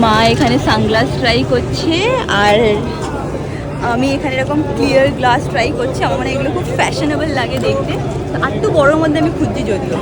মা এখানে sunglass try করছে আর আমি এখানে এরকম ক্লিয়ার গ্লাস ট্রাই করছি। আমার মানে এগুলো খুব ফ্যাশনেবল লাগে দেখতে, আর একটু বড়োর মধ্যে আমি খুঁজছি যদিও।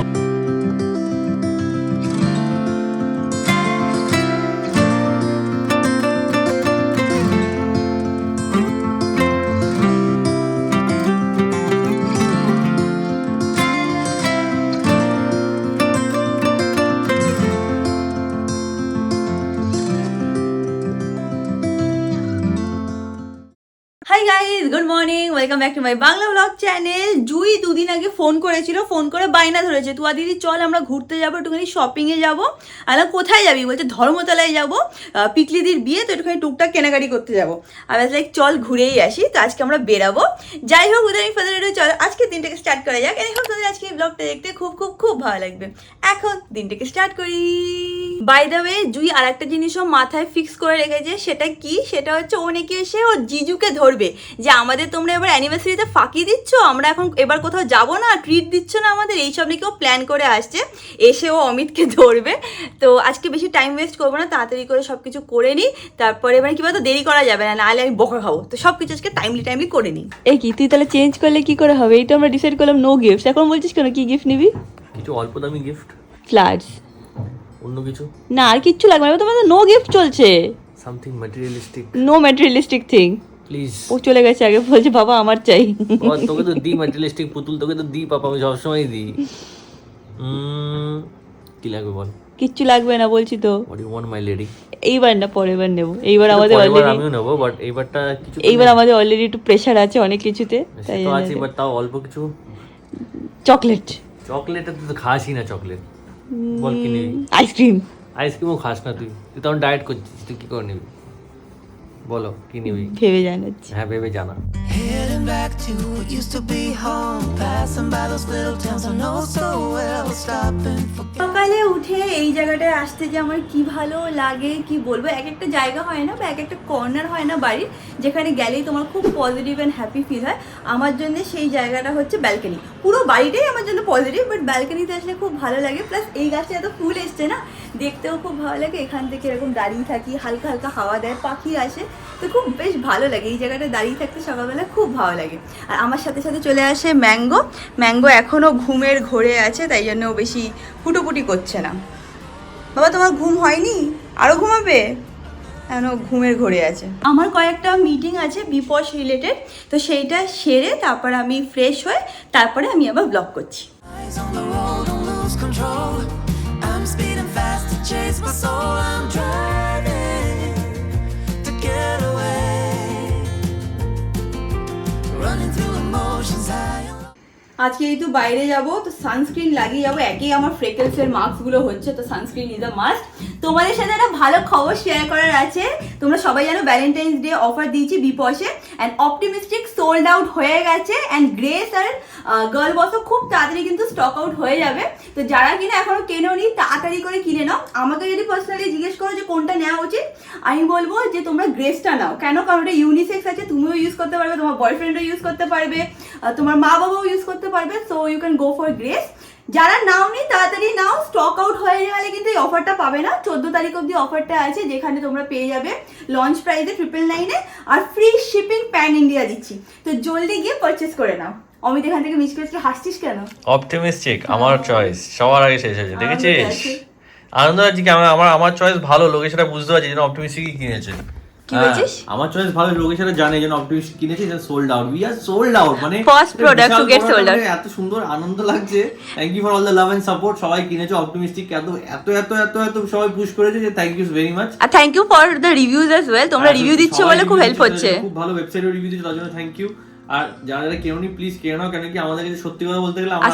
Hi guys, good morning, welcome back to my Bangla blog channel. Jui দুদিন আগে ফোন করেছিল, ফোন করে বায়না ধরেছে, তুয়া দিদি চল আমরা ঘুরতে যাবো, একটুখানি শপিংয়ে যাবো। আর কোথায় যাবি বলছে, ধর্মতলায় যাবো, পিকলিদির বিয়ে, তো একটুখানি টুকটাক কেনাকাটি করতে যাবো। আর লাইক চল ঘুরেই আসি, তো আজকে আমরা বেরাবো। যাই হোক, উদানি ফাদার চল আজকে দিনটাকে স্টার্ট করা যাক। এই হোক তোদের আজকে এই ব্লগটা দেখতে খুব খুব খুব ভালো লাগবে। এখন দিনটাকে স্টার্ট করি। বাই দ্য ওয়ে, জুই আর একটা জিনিসও মাথায় ফিক্স করে রেখেছে, সেটা কি, সেটা হচ্ছে ও নাকি এসে ও জিজুকে ধরবে যে আমাদের তোমরা এবার অ্যানিভার্সারিতে ফাঁকি দিচ্ছ, আমরা এখন এবার কোথাও যাবো না, ট্রিট দিচ্ছ না আমাদের, এইসব নাকি ও প্ল্যান করে আসছে। এসে ও অমিতকে ধরবে। তো আজকে বেশি টাইম ওয়েস্ট করবো না, তাড়াতাড়ি করে সব কিছু করে নিই, তারপরে এবার কি বলতো দেরি করা যাবে না, নাহলে আমি বকা খাবো। তো সব কিছু আজকে টাইমলি করে নিই। এই কি তুই তাহলে চেঞ্জ করলে কি করে হবে? এই তো আমরা ডিসাইড করলাম নো গিফট, এখন বলছিস কেন কি গিফট নিবি? কিছু অল্প দামি গিফট, ফ্লাওয়ার্স, অন্য কিছু না আর কিচ্ছু লাগবে না, তোমাদের নো গিফট চলছে, something materialistic, no materialistic thing. Please. ও চলে গেছে আগে, বলছে বাবা আমার চাই। তোকে তো দি ম্যাটেরিয়ালিস্টিক পুতুল, তোকে তো দি পাপা, আমি সবসময় দিই। কি লাগবে বল? কিচ্ছু লাগবে না বলছি তো। What you want my lady? এইবার না, পরের বার নেবো। এইবার আমাদের অলরেডি আমিও নেবো, বাট এইবারটা কিছু, এইবার আমাদের অলরেডি একটু প্রেশার আছে অনেক কিছুতে, তাই তো আছে, বাট তাও অল্প কিছু। চকলেট। চকলেট তুই তো খাসই না চকলেট, বল কি নিবি? আইসক্রিম। আইসক্রিমও খাস না তুই, তুই তখন ডায়েট করছিস, তুই কি করে নিবি বলো, কি নিবি? ভেবে জানাচ্ছি। হ্যাঁ ভেবে জানা। Heading back to what used to be home, passing by those little towns I know so well, stopping for সকালে উঠে এই জায়গাটায় আসতে যে আমার কি ভালো লাগে কি বলবো। এক একটা জায়গা হয় না, বা এক একটা কর্নার হয় না বাড়ির, যেখানে গেলেই তোমার খুব পজিটিভ অ্যান্ড হ্যাপি ফিল হয়। আমার জন্য সেই জায়গাটা হচ্ছে ব্যালকনি। পুরো বাড়িটাই আমার জন্য পজিটিভ, বাট ব্যালকনিতে আসলে খুব ভালো লাগে। প্লাস এই গাছে এত ফুল এসছে না, দেখতেও খুব ভালো লাগে। এখান থেকে এরকম দাঁড়িয়ে থাকি, হালকা হালকা হাওয়া দেয়, পাখি আসে, তো খুব বেশ ভালো লাগে এই জায়গাটা দাঁড়িয়ে থাকতে সকালবেলা, খুব ভালো লাগে। আর আমার সাথে সাথে চলে আসে ম্যাঙ্গো। ম্যাঙ্গো এখনও ঘুমের ঘোরে আছে, তাই জন্য ও বেশি ফুটোপুটি করছে না। বাবা তোমার ঘুম হয়নি? আরও ঘুমাবে? এখনও ঘুমের ঘোরে আছে। আমার কয়েকটা মিটিং আছে বিপস রিলেটেড, তো সেইটা সেরে তারপর আমি ফ্রেশ হয়ে তারপরে আমি আবার ব্লগ করছি। eyes on the road, don't lose control. I'm speeding fast to chase my soul. I'm driving to get away, running through emotions high. আজকে যেহেতু বাইরে যাব, তো সানস্ক্রিন লাগিয়ে যাবো। একেই আমার ফ্রেকলসের মার্কসগুলো হচ্ছে, তো সানস্ক্রিন ইজ আ মাস্ট। তোমাদের সাথে একটা ভালো খবর শেয়ার করার আছে। তোমরা সবাই জানো ভ্যালেন্টাইন্স ডে অফার দিয়েছি বিপসে, অ্যান্ড অপটিমিস্টিক সোল্ড আউট হয়ে গেছে, অ্যান্ড গ্রেস আর গার্ল বসও খুব তাড়াতাড়ি কিন্তু স্টক আউট হয়ে যাবে। তো যারা কিনা এখনো কেনোনি, তাড়াতাড়ি করে কিনে নাও। আমাকে যদি পার্সোনালি জিজ্ঞেস করো যে কোনটা নেওয়া উচিত, আমি বলবো যে তোমরা গ্রেসটা নাও। কেন? কারণ ওটা ইউনিসেক্স আছে, তুমিও ইউজ করতে পারবে, তোমার বয়ফ্রেন্ডও ইউজ করতে পারবে, তোমার মা বাবাও ইউজ করতে পারবে, so you can go for grace. যারা নাওনি তাড়াতাড়ি নাও, স্টক আউট হয়ে গেলে কিন্তু এই অফারটা পাবে না। 14 তারিখ অবধি অফারটা আছে, যেখানে তোমরা পেয়ে যাবে লঞ্চ প্রাইসে 999 আর ফ্রি শিপিং প্যান ইন্ডিয়া দিচ্ছি। তো জলদি গিয়ে পারচেস করে নাও। অমিত এখান থেকে মিসকে হাসছিস কেন? অপটিমিস্টিক আমার চয়েস সবার আগে শেষ হয়েছে, দেখেছিস? আনন্দ হচ্ছে কি, আমার চয়েস ভালো, লোকে সেটা বুঝতে পারছে, যেন অপটিমিস্টিকই কিনেছে। কি বলছিস? আমার চয়েস ভালো, লোকে সেটা জানে, যেন অপটিমিস্টিক কিনেছে, যেন sold out. We are sold out, মানে first product to get sold out. এত সুন্দর আনন্দ লাগছে। Thank you for all the love and support. সবাই কিনেছে অপটিমিস্টিক, এত এত এত এত এত সবাই পুশ করেছে, যে থ্যাংক ইউ ভেরি মাচ। আর thank you for the reviews as well. তোমরা রিভিউ দিচ্ছ বলে খুব হেল্প হচ্ছে। খুব ভালো ওয়েবসাইটে রিভিউ দিচ্ছ, তার জন্য থ্যাংক ইউ। আর যারা যারা কেউনি প্লিজ কেউ নাও, কেন কি আমাদের কাছে সত্যি কথা বলতে গেলে আমরা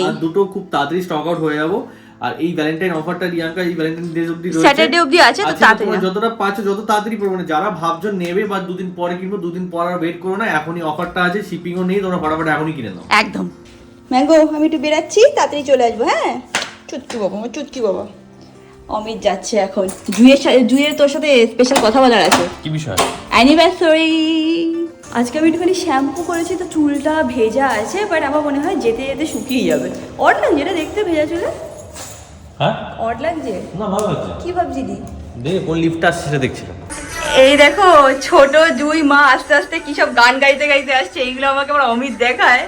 আর দুটো খুব তাড়াতাড়ি স্টক আউট হয়ে যাবো। আর এই ভ্যালেন্টাইন অফারটা রিয়াঙ্কা এই ভ্যালেন্টাইন ডে অবধি রয়েছে, স্যাটারডে অবধি আছে, তো তাড়াতাড়ি যতটা পাচ্ছ যত তাড়াতাড়ি পড়বে। মানে যারা ভাবছো নেবে বা দুদিন পরে কিনবো, দুদিন পর আর ওয়েট করো না, এখনই অফারটা আছে, শিপিংও নেই, তোমরা ফটাফট এখনই কিনে নাও। একদম। ম্যাঙ্গো আমি একটু বেরাচ্ছি, তাড়াতাড়ি চলে আসবো। হ্যাঁ চুটকি বাবা, আমার চুটকি বাবা। অমিত যাচ্ছে এখন। জুয়ের তোর সাথে স্পেশাল কথা বলার আছে। কি বিষয়? অ্যানিভার্সারি। আজকে আমি একটুখানি শ্যাম্পু করেছি, তো চুলটা ভেজা আছে, বাট আমার মনে হয় যেতে যেতে শুকিয়ে যাবে। অড লাগছে এটা দেখতে, ভেজা চুলে হ্যাঁ অড লাগছে না, ভালো লাগছে। কি ভাবছিলি? দেখে কোন লিফট আসছে সেটা দেখছিলাম। এই দেখো ছোট জুই মা আস্তে আস্তে কি সব গান গাইতে গাইতে আসছে, এইগুলো আমাকে আমার অমিত দেখায়।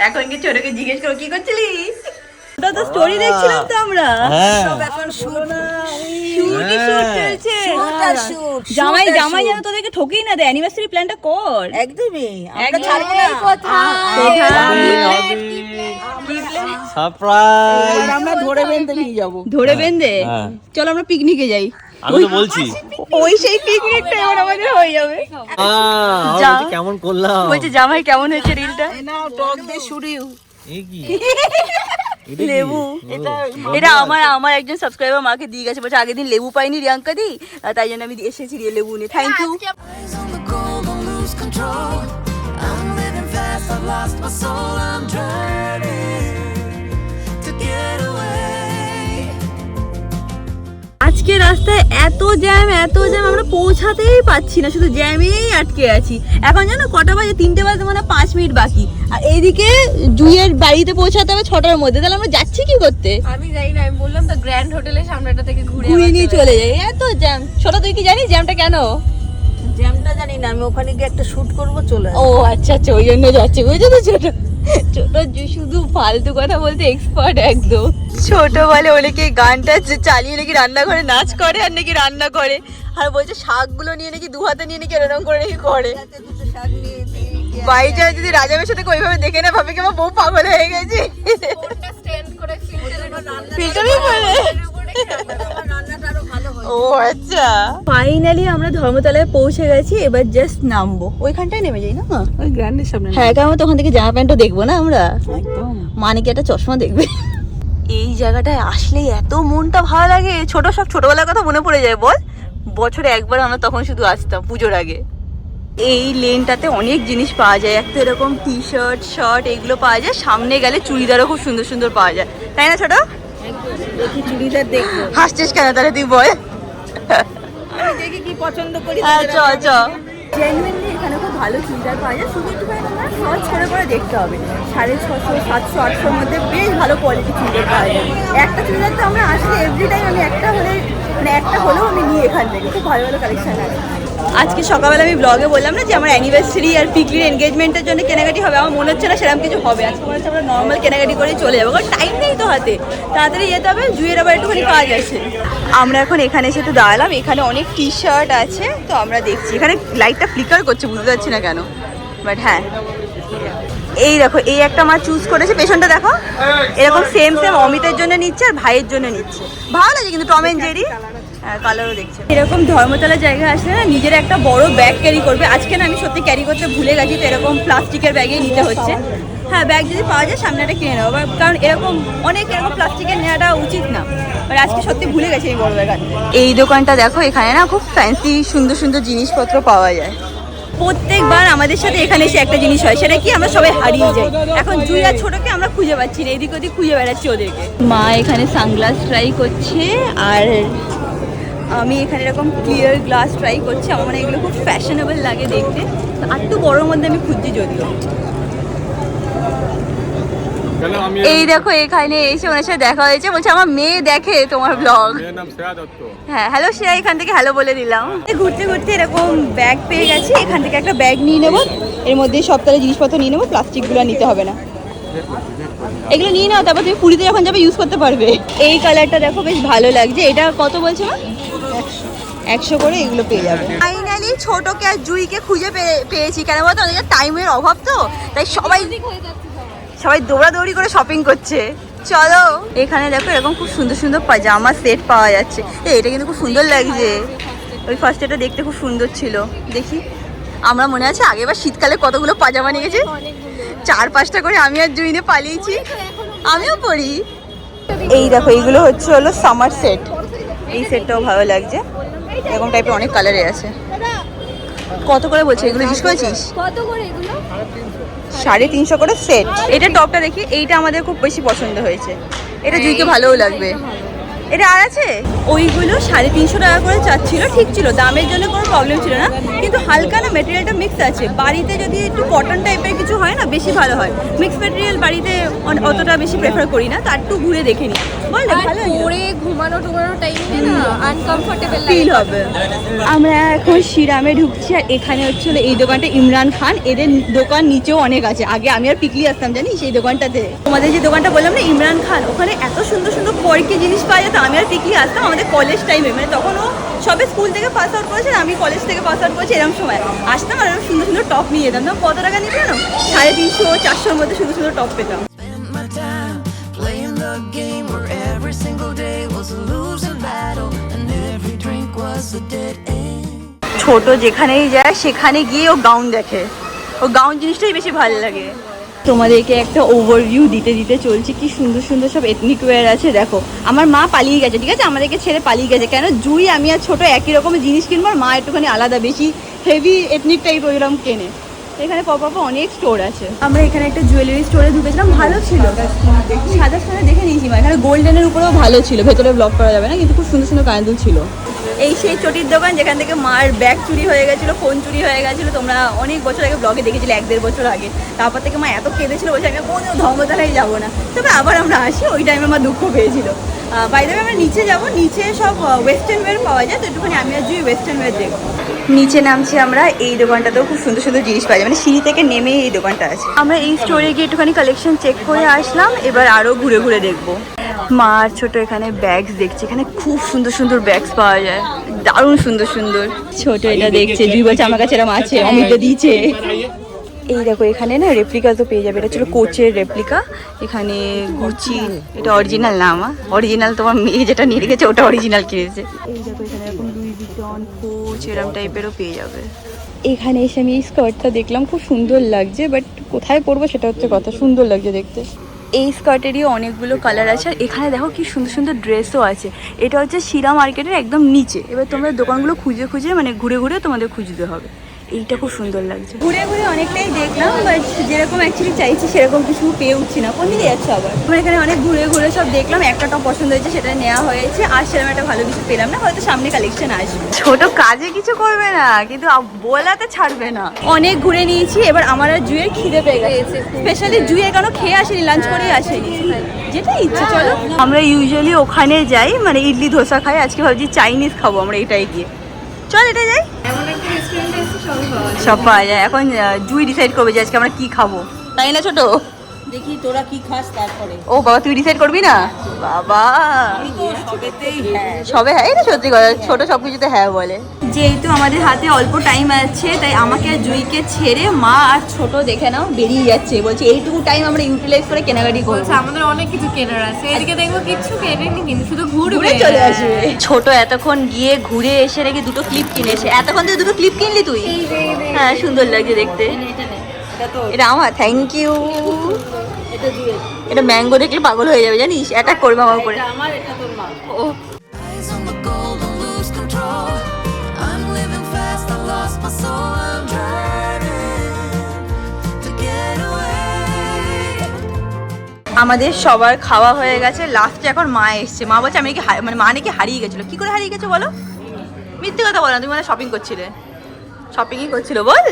এখন কি ছোটকে জিজ্ঞেস করো কি করছিলি? ওটা তো স্টোরি দেখছিলাম তো আমরা। এখন শুট চলছে। জামাই জামাই যেন তোদেরকে ঠকিয়ে না দেয়, অ্যানিভার্সারি প্ল্যানটা কর। একদমই আমরা ছাড়বো না এই কথা। সারপ্রাইজ। আমরা ধরে বেঁধে নিয়ে যাব। ধরে বেঁধে চলো আমরা পিকনিকে যাই। আমি তো বলছি ওই সেই পিকনিকটা এবার আমাদের হয়ে যাবে। কেমন করলাম বলছে জামাই কেমন হয়েছে রিলটা? নাও টক দিয়ে শুরিও। এই কি লেবু, এটা আমার একজন সাবস্ক্রাইবার মাকে দিয়ে গেছে, বলছে আগের দিন লেবু পাইনি রিয়াঙ্কা দি, তাই জন্য আমি এসেছি লেবু নিয়ে। Thank you. Eyes on the goal, don't lose control. I'm living fast, I've lost my soul. I'm driving to get away. আজকে রাস্তায় এত জ্যাম আমরা পৌঁছাতেই পাচ্ছি না, শুধু জ্যামেই আটকে আছি। এখন জানো কটা বাজে? 3টে বাজে, মানে 5 মিনিট বাকি। আর এইদিকে জুইয়ের বাড়িতে পৌঁছাতে হবে 6টার মধ্যে। তাহলে আমরা যাচ্ছি কি করতে? আমি জানি না, আমি বললাম তো গ্র্যান্ড হোটেলের সামনেটা থেকে ঘুরে নিয়ে চলে যাই। এত জ্যাম। ছোট তুই কি জানিস জ্যামটা কেন? জ্যামটা জানি না, আমি ওখানে গিয়ে একটা শুট করব, চলে ও আচ্ছা আচ্ছা, ওই জন্য যাচ্ছে। বুঝছো তো ছোট ছোট শুধু ফালতু কথা বলতে এক্সপার্ট একদম। ছোট বলে ওনাকে গানটা চালিয়ে নাকি রান্নাঘরে নাচ করে আর নাকি রান্না করে, আর বলছে শাকগুলো নিয়ে নাকি 2 হাতে নিয়ে নাকি এরকম করে নাকি করে। দুটো শাক নিয়ে বাইরে যদি রাজামের সাথে ওইভাবে দেখে না ভাবে কি আমার বউ পাগল হয়ে গেছে। ফোনটা স্ট্যান্ড করে ফিল্টারই করে। রান্নাটা আরো ভালো হয়। ও আচ্ছা, ফাইনালি আমরা ধর্মতলায় পৌঁছে গেছি। এবার জাস্ট নামবো, ওইখানটায় নেমে যাই না? ওই গ্র্যান্ডের সামনে। হ্যাঁ, কারণ তখন থেকে জামা প্যান্টও দেখবো না আমরা, একদম। মানে কি একটা চশমা দেখবে। এই জায়গাটায় আসলে এত মনটা ভালো লাগে, ছোট সব ছোটবেলার কথা মনে পড়ে যায়। বল, বছরে একবার আমরা তখন শুধু আসতাম পুজোর আগে। এই লেনটাতে অনেক জিনিস পাওয়া যায়। একটা এরকম টি শার্ট শার্ট এইগুলো পাওয়া যায়, সামনে গেলে চুড়িদারও খুব সুন্দর সুন্দর পাওয়া যায়, তাই না ছোট? দেখি চুড়িদার দেখবো, হাসছিস কেন তাহলে তুই বল? আমি দেখি কি পছন্দ করি। হ্যাঁ চ চ। জেনুইনলি এখানে খুব ভালো চুড়িদার পাওয়া যায়, শুধু একটু আমরা সার্চ করে দেখতে হবে। 650, 700, 800 মধ্যে বেশ ভালো কোয়ালিটি চুড়িদার পাওয়া যায়। একটা চুড়িদার তো আমরা আসলে এভরি টাইম আমি একটা হলেও আমি নিই এখান থেকে। খুব ভালো ভালো কালেকশন আছে। আজকে সকালবেলা আমি ব্লগে বললাম না যে আমার অ্যানিভার্সারি আর পিকলির এনগেজমেন্টের জন্য কেনাকাটি হবে, আমার মনে হচ্ছে না সেরকম কিছু হবে। আজকে মনে হচ্ছে আমরা নর্মাল কেনাকাটি করে চলে যাবো, কারণ টাইম নেই তো হাতে, তাড়াতাড়ি যেতে হবে। জুয়ের আবার একটুখানি কাজ আছে। আমরা এখন এখানে এসে তো দাঁড়ালাম, এখানে অনেক টি শার্ট আছে, তো আমরা দেখছি। এখানে লাইটটা ফ্লিকার করছে, বুঝতে পারছি না কেন, বাট হ্যাঁ এই দেখো এই একটা মা চুজ করেছে, পেছনটা দেখো এরকম সেম অমিতের জন্য নিচ্ছে আর ভাইয়ের জন্য নিচ্ছে। ভালো লাগে কিন্তু টম এন্ড জেরি, কালারও দেখছে। এরকম ধর্মতলা জায়গা আসলে না নিজের একটা বড় ব্যাগ ক্যারি করবে। আজকে না আমি সত্যি ক্যারি করতে ভুলে গেছি, তো এরকম প্লাস্টিকের ব্যাগেই নিতে হচ্ছে। হ্যাঁ, ব্যাগ যদি পাওয়া যায় সামনে একটা কিনে নেবো, কারণ এরকম অনেক এরকম প্লাস্টিকের নেওয়াটা উচিত না। মানে আজকে সত্যি ভুলে গেছি এই বড় ব্যাগ। এই দোকানটা দেখো, এখানে না খুব ফ্যান্সি সুন্দর সুন্দর জিনিসপত্র পাওয়া যায়। প্রত্যেকবার আমাদের সাথে এখানে এসে একটা জিনিস হয়, সেটা কি আমরা সবাই হারিয়ে যাই। এখন জুই আর ছোটকে আমরা খুঁজে পাচ্ছি না, এদিক ওদিক খুঁজে বেড়াচ্ছি ওদেরকে। মা এখানে সানগ্লাস ট্রাই করছে, আর আমি এখানে এরকম ক্লিয়ার গ্লাস ট্রাই করছি। আমার মানে এগুলো খুব ফ্যাশনেবল লাগে দেখতে, আর একটু বড়োর মধ্যে আমি খুঁজছি যদিও। এই দেখো এখানে এসে ওনার সাথে দেখা হয়েছে, বলছে আমার মেয়ে দেখে তোমার ব্লগ। হ্যাঁ, হ্যালো শ্রেয়া, এখান থেকে হ্যালো বলে দিলাম। ঘুরতে ঘুরতে এরকম ব্যাগ পেয়ে গেছি, এখান থেকে একটা ব্যাগ নিয়ে নেবো, এর মধ্যে সব তাহলে জিনিসপত্র নিয়ে নেবো, প্লাস্টিকগুলো নিতে হবে না। এগুলো নিয়ে নাও, তারপর তুমি পুরীতে যখন যাবে ইউজ করতে পারবে। এই কালারটা দেখো বেশ ভালো লাগছে, এটা কত বলছো না? 100 করে এগুলো পেয়ে যাবে। ফাইনালি ছোটকে আর জুইকে খুঁজে পেয়েছি, কেন বলতো ওদের টাইমের অভাব, তো তাই সবাই দৌড়াদৌড়ি করে শপিং করছে। চলো, এখানে দেখো এরকম খুব সুন্দর সুন্দর পাজামা সেট পাওয়া যাচ্ছে। এটা কিন্তু খুব সুন্দর লাগছে। ওই ফার্স্ট এটা দেখতে খুব সুন্দর ছিল। দেখি, আমরা মনে আছে আগেবার শীতকালে কতগুলো পাজামা নিয়ে গেছি, 4-5টা করে আমি আর জুইনে পালিয়েছি, আমিও পরি। এই দেখো এইগুলো হলো সামার সেট, এই সেটটাও ভালো লাগছে। এরকম টাইপের অনেক কালারে আছে। কত করে বলছে এগুলো, জিজ্ঞেস করেছিস? কত করে এগুলো? 350 করে সেট। এটা টপটা দেখি, এইটা আমাদের খুব বেশি পছন্দ হয়েছে, এটা জুইকে ভালোও লাগবে। এটা আর আছে, ওইগুলো 350 টাকা করে চাচ্ছিল, ঠিক ছিল, দামের জন্য কোনো প্রবলেম ছিল না, কিন্তু হালকা না মেটেরিয়ালটা মিক্স আছে। বাড়িতে যদি একটু কটন টাইপের কিছু হয় না বেশি ভালো হয়, মিক্স মেটেরিয়াল বাড়িতে অতটা বেশি প্রেফার করি না, তার একটু ঘুরে দেখে নিই। বল না, ভালো পরে ঘুমানো টুমানো টাইমে না আনকমফোর্টেবল ফিল হবে। আমরা এখন শিরামে ঢুকছি আর এখানে হচ্ছিল এই দোকানটা ইমরান খান, এদের দোকান নিচেও অনেক আছে। আগে আমি আর পিকলি আসতাম জানি সেই দোকানটাতে। তোমাদের যে দোকানটা বললাম না ইমরান খান, ওখানে এত সুন্দর সুন্দর পরকে জিনিস পাওয়া যেত। আমি আর পিকলি আসতাম আমাদের কলেজ টাইমে, মানে তখনও সবে স্কুল থেকে পাস আউট করেছে, আমি কলেজ থেকে পাস আউট করেছি, এরকম সময় আসতাম আর এরকম সুন্দর সুন্দর টপ নিয়ে যেতাম। কত টাকা নিতে জানো? 350 400-র মধ্যে সুন্দর সুন্দর টপ পেতাম। Spent my time playing the game where every single day was a losing battle and every drink was a dead end. ছোট যেখানেই যায় সেখানে গিয়ে ও গাউন দেখে, ও গাউন জিনিসটাই বেশি ভালো লাগে। তোমাদেরকে একটা ওভারভিউ দিতে দিতে চলছে, কি সুন্দর সুন্দর সব এথনিক ওয়্যার আছে। দেখো আমার মা পালিয়ে গেছে, ঠিক আছে, আমাদেরকে ছেড়ে পালিয়ে গেছে। কেন? জুই আমি আর ছোট একই রকম জিনিস কিনবো, আর মা একটুখানি আলাদা বেশি হেভি এথনিক টাইপ ওইরকম কেনে। এখানে পপা অনেক স্টোর আছে। আমরা এখানে একটা জুয়েলারি স্টোরে ঢুকেছিলাম, ভালো ছিল, সাদা সাদা দেখে নিয়েছি। মা এখানে গোল্ডেনের উপরেও ভালো ছিল, ভেতরে ব্লক করা যাবে না, কিন্তু খুব সুন্দর সুন্দর কানের দুল ছিল। এই সেই চটির দোকান যেখান থেকে মার ব্যাগ চুরি হয়ে গেছিলো, ফোন চুরি হয়ে গেছিলো। তোমরা অনেক বছর আগে ব্লগে দেখেছিলে, 1-1.5 বছর আগে। তারপর থেকে মা এত কেঁদেছিল, বলছে আমি কোনো ধর্মতলায় যাবো না। তবে আবার আমরা আসি, ওই টাইমে আমার দুঃখ পেয়েছিল। বাইরে আমরা নিচে যাব, নিচে সব ওয়েস্টার্ন ওয়্যার পাওয়া যায়, তো একটুখানি আমি আর জুই ওয়েস্টার্ন ওয়্যার দেখবো। নিচে নামছি আমরা, এই দোকানটাতেও খুব সুন্দর সুন্দর জিনিস পাওয়া যায়, মানে সিঁড়ি থেকে নেমে এই দোকানটা আছে। আমরা এই স্টোরে গিয়ে একটুখানি কালেকশন চেক করে আসলাম, এবার আরও ঘুরে ঘুরে দেখবো। মা আর ছোট এখানে ব্যাগস দেখছে, এখানে খুব সুন্দর সুন্দর ব্যাগস পাওয়া যায়, দারুণ সুন্দর সুন্দর। ছোট এটা দেখছে, জুই বলছে আমার কাছে এরকম আছে, অমিত দিয়েছে। এই দেখো এখানে না রেপ্লিকা তো পেয়ে যাবে, এটা ছিল কোচের রেপ্লিকা। এখানে গুচি, এটা অরিজিনাল না আমার, অরিজিনাল তোমার মেয়ে যেটা নিয়ে রেখেছে ওটা অরিজিনাল কিনেছে। এই দেখো এখানে এরকম লুই ভিটন, কোচ এরকম টাইপেরও পেয়ে যাবে। এখানে এসে আমি এই স্কার্টটা দেখলাম, খুব সুন্দর লাগছে, বাট কোথায় পরবো সেটা হচ্ছে কথা, সুন্দর লাগছে দেখতে। এই স্কার্টেরই অনেকগুলো কালার আছে, আর এখানে দেখো কি সুন্দর সুন্দর ড্রেসও আছে। এটা হচ্ছে শিরা মার্কেটের একদম নিচে। এবার তোমরা দোকানগুলো খুঁজে খুঁজে মানে ঘুরে ঘুরে তোমাদের খুঁজতে হবে। এইটা খুব সুন্দর লাগছে। ঘুরে ঘুরে অনেকটাই দেখলাম, বাট যেরকম অ্যাকচুয়ালি চাইছি সেরকম কিছু পেয়ে উঠছি না। কোন দিকে যাচ্ছে আবার? আমরা এখানে অনেক ঘুরে ঘুরে সব দেখলাম, একটা টপ পছন্দ হয়েছে, সেটা নেওয়া হয়েছে। আর সেরকম একটা ভালো কিছু পেলাম না, হয়তো সামনে কালেকশন আসবে। ছোট কাজে কিছু করবে না, কিন্তু বলাতে ছাড়বে না। অনেক ঘুরে নিয়েছি, এবার আমার আর জুয়ের খিদে পেয়ে গেছে। স্পেশালি জুয়ের কেন খেয়ে আসেনি, লাঞ্চ করেই আসেনি, যেটা ইচ্ছে। চলো আমরা ইউজুয়ালি ওখানে যাই, মানে ইডলি ধোসা খাই। আজকে ভাবছি চাইনিজ খাবো আমরা, এটাই গিয়ে। চল এটা যাই, সব পাওয়া যায়। এখন জুই ডিসাইড করবে যে আজকে আমরা কি খাবো, তাই না ছোট? দেখি তোরা কি খাস তারপরে। ও বাবা, তুই ডিসাইড করবি না? বাবা সবে হ্যাঁ, এটা সত্যি কথা, ছোট সবকিছুতে হ্যাঁ বলে। যেহেতু আমাদের হাতে অল্প টাইম আছে, তাই আমাকে আর জুইকে ছেড়ে মা আর ছোট দেখে নাও বেরিয়ে যাচ্ছে। বলছে এইটুকু টাইম আমরা ইউটিলাইজ করে কেনাকাটি করবো। আমাদের অনেক কিছু কেনার আছে, এদিকে দেখবো কিছু কেনেনি, কিন্তু শুধু ঘুরে চলে আসবে। ছোট এতক্ষণ গিয়ে ঘুরে এসে নাকি দুটো ক্লিপ কিনেছে। এতক্ষণ তুই দুটো ক্লিপ কিনলি তুই? হ্যাঁ, সুন্দর লাগছে দেখতে। এটা আমার, থ্যাংক ইউ। এটা ম্যাঙ্গো দেখলে পাগল হয়ে যাবে জানিস, অ্যাটাক করবে আমার উপরে। আমার এটা তোর মা। ও Eyes on the goal, don't lose control. I'm living fast, I lost my soul. I'm driving to get away. আমাদের সবার খাওয়া হয়ে গেছে, লাস্টে এখন মা এসছে। মা বলছে আমি নাকি মানে মা নাকি হারিয়ে গেছিলো। কি করে হারিয়ে গেছে বলো? মিথ্যে কথা বলো না, তুমি মানে শপিং করছিলে, শপিংই করছিল বল।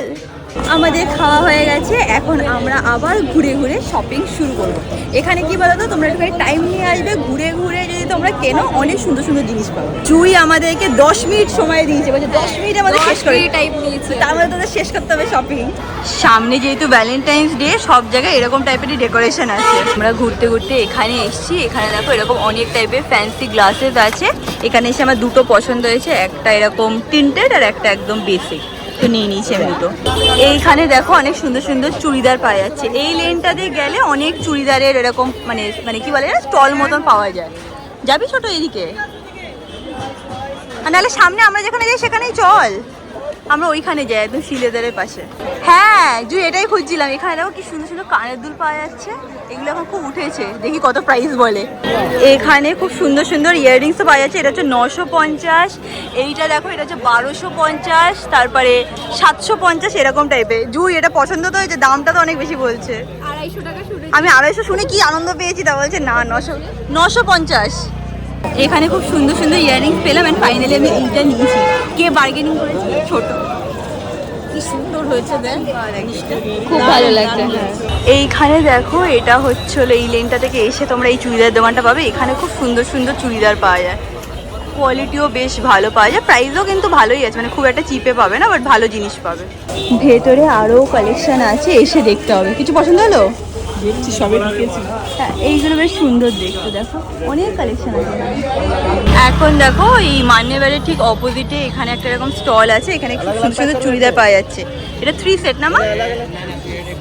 আমাদের খাওয়া হয়ে গেছে, এখন আমরা আবার ঘুরে ঘুরে শপিং শুরু করবো। এখানে কি বলো তো, তোমরা একটু টাইম নিয়ে আসবে, ঘুরে ঘুরে যদি তোমরা কেনো অনেক সুন্দর সুন্দর জিনিস পাবো। জুই আমাদেরকে 10 মিনিট সময় দিয়েছে, বলছে 10 মিনিট আমাদের শেষ করে টাইপ নিয়েছে, তার মধ্যে তোদের শেষ করতে হবে শপিং। সামনে যেহেতু ভ্যালেন্টাইন্স ডে, সব জায়গায় এরকম টাইপেরই ডেকোরেশন আছে। আমরা ঘুরতে ঘুরতে এখানে এসেছি, এখানে দেখো এরকম অনেক টাইপের ফ্যান্সি গ্লাসেস আছে। এখানে এসে আমার দুটো পছন্দ হয়েছে, একটা এরকম টিন্টেড আর একটা একদম বেসিক, তো নিয়ে নিয়েছি আমি দুটো। এইখানে দেখো অনেক সুন্দর সুন্দর চুড়িদার পাওয়া যাচ্ছে। এই লেনটা দিয়ে গেলে অনেক চুড়িদারের এরকম মানে মানে কি বলে স্টল মতন পাওয়া যায়। যাবি ছোট এদিকে? নাহলে সামনে আমরা যেখানে যাই সেখানেই চল, আমরা ওইখানে যাই একদম শিলেদারের পাশে। হ্যাঁ জুই, এটাই খুঁজছিলাম। এখানে দেখো কি সুন্দর সুন্দর কানের দুল পাওয়া যাচ্ছে, এগুলো এখন খুব উঠেছে, দেখি কত প্রাইস বলে। এখানে খুব সুন্দর সুন্দর ইয়াররিংসও পাওয়া যাচ্ছে, এটা হচ্ছে 950। এইটা দেখো, এটা হচ্ছে 1250, তারপরে 750 এরকম টাইপের। জুই এটা পছন্দ তো হয়েছে, দামটা তো অনেক বেশি বলছে। 250 টাকা শুনে আমি 250 শুনে কি আনন্দ পেয়েছি, তা বলছে না 950। এখানে খুব সুন্দর সুন্দর ইয়াররিংস পেলাম, এন্ড ফাইনালি আমি এইটা নিয়েছি। কে বার্গেনিং করেছে? ছোট। কি সুন্দর হয়েছে দেখ জিনিসটা। খুব ভালো লাগছে। এইখানে দেখো, এটা হচ্ছিল এই লেনটা থেকে এসে তোমরা এই চুড়িদার দোকানটা পাবে। এখানে খুব সুন্দর সুন্দর চুড়িদার পাওয়া যায়, কোয়ালিটিও বেশ ভালো পাওয়া যায়, প্রাইসও কিন্তু ভালোই আছে, মানে খুব একটা চিপে পাবে না, বাট ভালো জিনিস পাবে। ভেতরে আরও কালেকশন আছে, এসে দেখতে হবে। কিছু পছন্দ হলো? দেখছি সবে ঢুকেছি। হ্যাঁ, এইগুলো বেশ সুন্দর দেখতে, দেখো অনেক কালেকশন আছে এখানে। এখন দেখো এই মান্যেবাড়ির ঠিক অপোজিটে এখানে একটা এরকম স্টল আছে, এখানে খুব সুন্দর সুন্দর চুড়িদার পাওয়া যাচ্ছে। এটা 3 সেট না মা?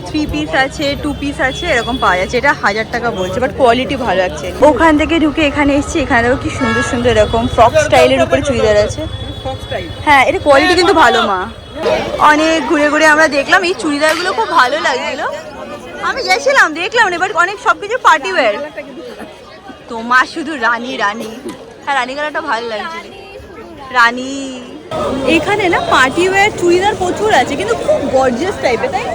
3 পিস আছে, 2 পিস আছে, এরকম পাওয়া যাচ্ছে। এটা 1000 টাকা বলছে, বাট কোয়ালিটি ভালো আছে। ওখান থেকে ঢুকে এখানে এসেছি, এখানে দেখো কি সুন্দর সুন্দর এরকম ফ্রক স্টাইলের উপরে চুড়িদার আছে। হ্যাঁ, এটা কোয়ালিটি কিন্তু ভালো মা। অনেক ঘুরে ঘুরে আমরা দেখলাম, এই চুড়িদারগুলো খুব ভালো লাগছিল। আমি গেছিলাম, দেখলাম, এবার অনেক সবকিছু পার্টি ওয়্যার। তোমার শুধু রানী রানী। হ্যাঁ, রানী কালারটা ভালো লাগছে, রানী। এখানে না পার্টি ওয়্যার চুড়িদার প্রচুর আছে, কিন্তু খুব গর্জিয়াস টাইপের, তাই না?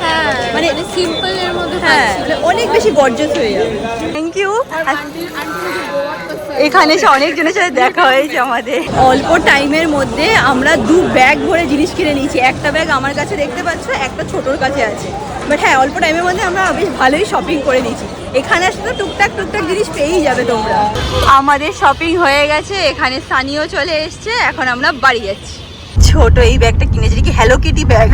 হ্যাঁ মানে মানে সিম্পল এর মধ্যে হ্যাঁ, মানে অনেক বেশি গর্জিয়াস হয়ে যাবে। Thank you. এখানে এসে অনেকজনের সাথে দেখা হয়েছে আমাদের। অল্প টাইমের মধ্যে আমরা 2 ব্যাগ ভরে জিনিস কিনে নিয়েছি। একটা ব্যাগ আমার কাছে দেখতে পাচ্ছ, একটা ছোটোর কাছে আছে। বাট হ্যাঁ, অল্প টাইমের মধ্যে আমরা বেশ ভালোই শপিং করে নিয়েছি। এখানে আসলে টুকটাক টুকটাক জিনিস পেয়েই যাবে তোমরা। আমাদের শপিং হয়ে গেছে, এখানে সানিও চলে এসছে, এখন আমরা বাড়ি যাচ্ছি। ছোট এই ব্যাগটা কিনেছি, কি হ্যালো কিটি ব্যাগ।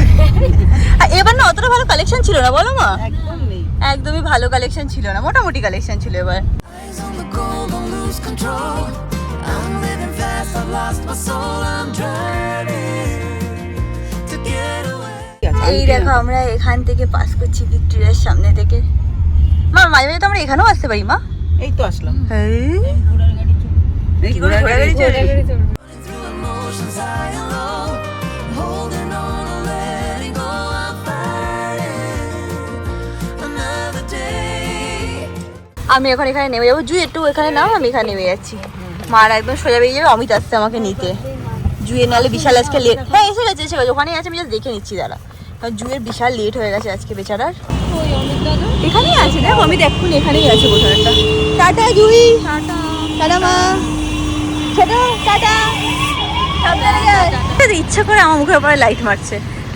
এবার না অতটা ভালো কালেকশন ছিল না, বলো মা? একদম নেই। একদমই ভালো কালেকশন ছিল না, মোটামুটি কালেকশন ছিল এবার। Eyes on the goal, don't lose control. I'm living fast, I've lost my soul. I'm driving to get away. এই দেখো, আমরা এখান থেকে পাস করছি ভিক্টোরিয়ার সামনে থেকে। মা, মাঝে মাঝে তো আমরা এখানেও আসতে পারি মা। এই তো আসলাম। হ্যাঁ, এই কি করে ঘোড়াগাড়ি চড়ে? Running through emotions high and low. Holding on and letting go. I'm fighting another day. আমি এখন এখানে নেমে যাবো। জুই একটু এখানে নাও, আমি এখানে নেমে যাচ্ছি। মার একদম সোজা বেরিয়ে যাবে, অমিত আসছে আমাকে নিতে। জুয়ের নাহলে বিশাল আজকে লেট। হ্যাঁ, এসে গেছে এসে গেছে, ওখানেই আছে, আমি জাস্ট দেখে নিচ্ছি দাঁড়া। কারণ জুয়ের বিশাল লেট হয়ে গেছে আজকে বেচারার। এখানেই আছে, দেখ অমিত এক্ষুনি এখানেই আছে কোথাও একটা। টাটা জুই। টাটা মা। Tata tata. সাবধানে যাস। ইচ্ছা করে আমার মুখের উপরে লাইট মারছে।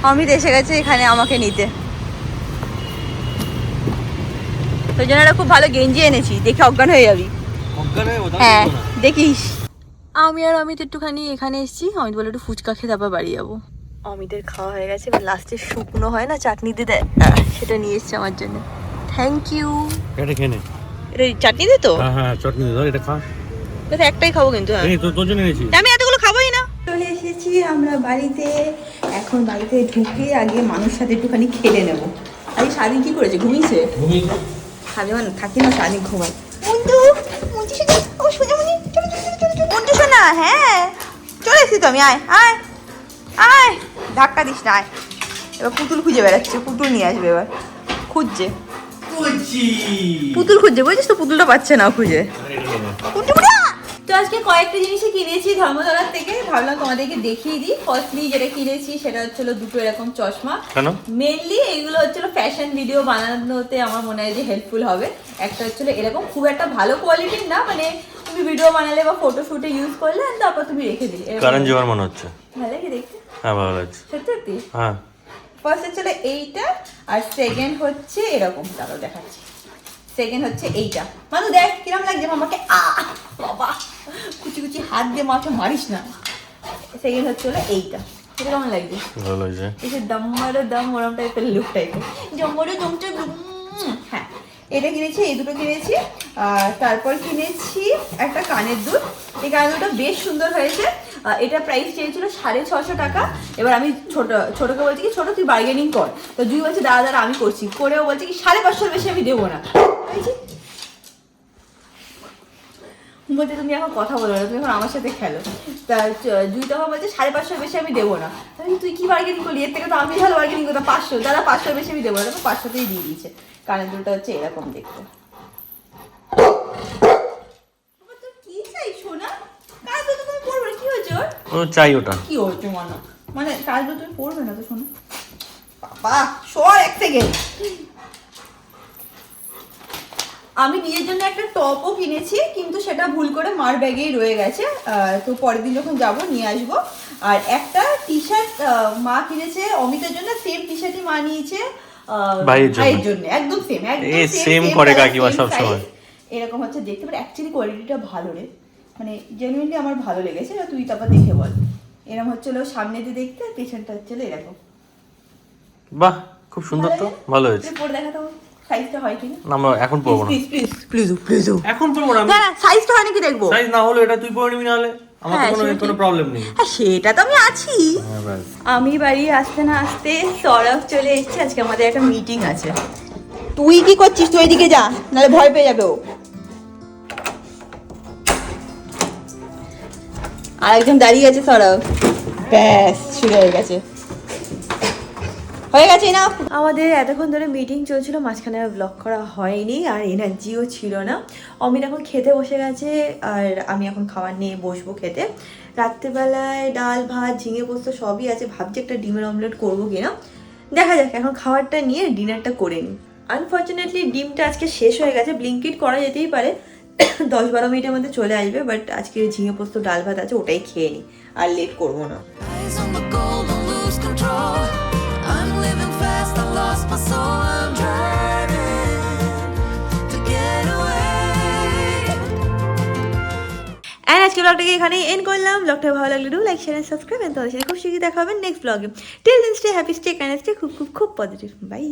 অমিত এসে গেছে এখানে আমাকে নিতে। তোর জন্য একটা খুব ভালো গেঞ্জি এনেছি, দেখে অজ্ঞান হয়ে যাবি। হ্যাঁ, দেখিস। আমি আর অমিত একটুখানি এখানে এসেছি। অমিত বলে একটু ফুচকা খেয়ে তারপর বাড়ি যাবো। অমিতের খাওয়া হয়ে গেছে, এবার লাস্টে শুকনো হয় না, চাটনি দিয়ে দেয়, সেটা নিয়ে এসছে আমার জন্য। Thank you. এটা খেয়ে নে। এটা চাটনি দে তো? হ্যাঁ হ্যাঁ, চটনি ধর, এটা খা। এটা একটাই খাবো কিন্তু। হ্যাঁ, এই তোর জন্য এনেছি। আমি এতগুলো খাবোই না। চলে এসেছি আমরা বাড়িতে। এখন বাড়িতে ঢুকে আগে মানুষ সাথে একটুখানি খেলে নেবো। আরে সারাদিন কি করেছে? ঘুমিয়েছে? খাবে মানে থাকি না, সারাদিন ঘুমাই। মন্টু, মন্টু শোনা, ও সোনামণি, চলো চলো চলো চলো। মন্টু শোনা, হ্যাঁ চলে এসেছি তো আমি। আয় আয় আয়, ধাক্কা দিস না, আয়। এবার পুতুল খুঁজে বেড়াচ্ছে, পুতুল নিয়ে আসবে এবার। খুঁজছে পুতুল, খুঁজছে, বুঝছিস তো? পুতুলটা পাচ্ছে না খুঁজে। তো আজকে কয়েকটা জিনিসই কিনেছি ধর্মতলার থেকে, ভাবলাম তোমাদেরকে দেখিয়ে দিই। ফার্স্টলি যেটা কিনেছি সেটা হচ্ছিল দুটো এরকম চশমা। মেনলি এইগুলো হচ্ছিল ফ্যাশন ভিডিও বানানোতে আমার মনে হয় যে হেল্পফুল হবে। একটা হচ্ছিল এরকম, খুব একটা ভালো কোয়ালিটির না, মানে তুমি ভিডিও বানালে বা ফটো শুটে ইউজ করলে তারপর তুমি রেখে দিলে। কারণ জীবন মনে হচ্ছে ভালো লাগে দেখতে। হ্যাঁ, ভালো লাগছে। সত্যি সত্যি। হ্যাঁ, ফার্স্ট হচ্ছিল এইটা, আর সেকেন্ড হচ্ছে এরকম, তারপর দেখাচ্ছি। সেকেন্ড হচ্ছে এইটা। মানু দেখ কিরম লাগছে আমাকে। বাবা, কুচি কুচি হাত দিয়ে মাকে মারিস না। সেকেন্ড হচ্ছে হলো এইটা। এটা কেমন লাগছে? ভালো লাগছে। এই যে দম্মারো দম ওরম টাইপের লুক টাইপের, জম্মরো জমটা। হ্যাঁ, এটা কিনেছি, এই দুটো কিনেছি। আর তারপর কিনেছি একটা কানের দুল। এই কানের দুলটা বেশ সুন্দর হয়েছে। এটা প্রাইস চেয়েছিল 650 টাকা। এবার আমি ছোটকে বলছি কি, ছোট তুই বার্গেনিং কর। তো জুই বলছে দাদা দাদা আমি করছি, করেও বলছে কি 550 বেশি আমি দেবো না। বলছে তুমি এখন কথা বলো না, তুমি এখন আমার সাথে খেলো। তা জুই তখন বলছে 550 বেশি আমি দেবো না। তুই কি বার্গেনিং করলি? এর থেকে তো আমি ভালো বার্গেনিং করতাম। 500 দাদা, 500 বেশি আমি দেবো না। 500তেই দিয়ে দিয়েছে। কানের দুলটা হচ্ছে এরকম দেখতে। কি চাই সোনা? কাজ তো তুমি পড়বে, কি হয়েছে ওর? ও চাই ওটা। কি হয়েছে মানে কাজ তো তুমি পড়বে না তো শোনো। বাবা সর এক সেকেন্ড। আমি নিজের জন্য একটা টপও কিনেছি, কিন্তু সেটা ভুল করে মার ব্যাগেই রয়ে গেছে। তো পরের দিন যখন যাব নিয়ে আসবো। আর একটা টি শার্ট মা কিনেছে অমিতের জন্য, সেম টি শার্টই মা নিয়েছে ভাইয়ের জন্য, একদম সেম, একদম সেম করে কাকিমা সব সময় এরকম হচ্ছে দেখতে। বাট অ্যাকচুয়ালি কোয়ালিটিটা ভালো রে, মানে জেনুইনলি আমার ভালো লেগেছে। তুই তারপর দেখে বল। এরকম হচ্ছিল সামনে দিয়ে দেখতে, আর পেছনটা হচ্ছিল এরকম। বাহ, খুব সুন্দর তো, ভালো হয়েছে। পরে দেখাতো সাইজটা হয় কিনা। আমরা এখন পরবো না, প্লিজ এখন পরবো না। না সাইজটা হয় নাকি দেখবো। সাইজ না হলে এটা তুই পরে নিবি, না হলে আমার তো কোনো প্রবলেম নেই। সেটা তো আমি আছি। আমি বাড়ি আসতে না আসতে সৌরভ চলে এসেছে। আজকে আমাদের একটা মিটিং আছে। তুই কি করছিস? তুই এদিকে যা, নাহলে ভয় পেয়ে যাবে ও। আর একজন দাঁড়িয়ে আছে সৌরভ। ব্যাস শুরু হয়ে গেছে না। আমাদের এতক্ষণ ধরে মিটিং চলছিল, মাঝখানে আর ব্লগ করা হয়নি, আর এনার্জিও ছিল না। অমিত এখন খেতে বসে গেছে, আর আমি এখন খাবার নিয়ে বসবো খেতে। রাত্রেবেলায় ডাল ভাত ঝিঙে পোস্ত সবই আছে, ভাবছি একটা ডিমের অমলেট করবো কিনা, দেখা যাক। এখন খাবারটা নিয়ে ডিনারটা করে নিই। আনফর্চুনেটলি ডিমটা আজকে শেষ হয়ে গেছে। ব্লিঙ্কিট করা যেতেই পারে, 10-12 মিনিটের মধ্যে চলে আসবে। বাট আজকে ঝিঙে পোস্ত ডাল ভাত আছে, ওটাই খেয়ে নিই, আর লেট করবো না। Eyes on the goal, don't lose control. I'm living fast, I lost my soul. I'm driving to get away. And আজকে ব্লগটাকে এখানেই এন্ড করলাম। ব্লগটা ভালো লাগলে do like share and subscribe. তোমাদের সাথে খুব শীঘ্রই দেখা হবে নেক্সট ব্লগে। Till then stay happy, stay kind, stay খুব খুব খুব পজিটিভ। বাই।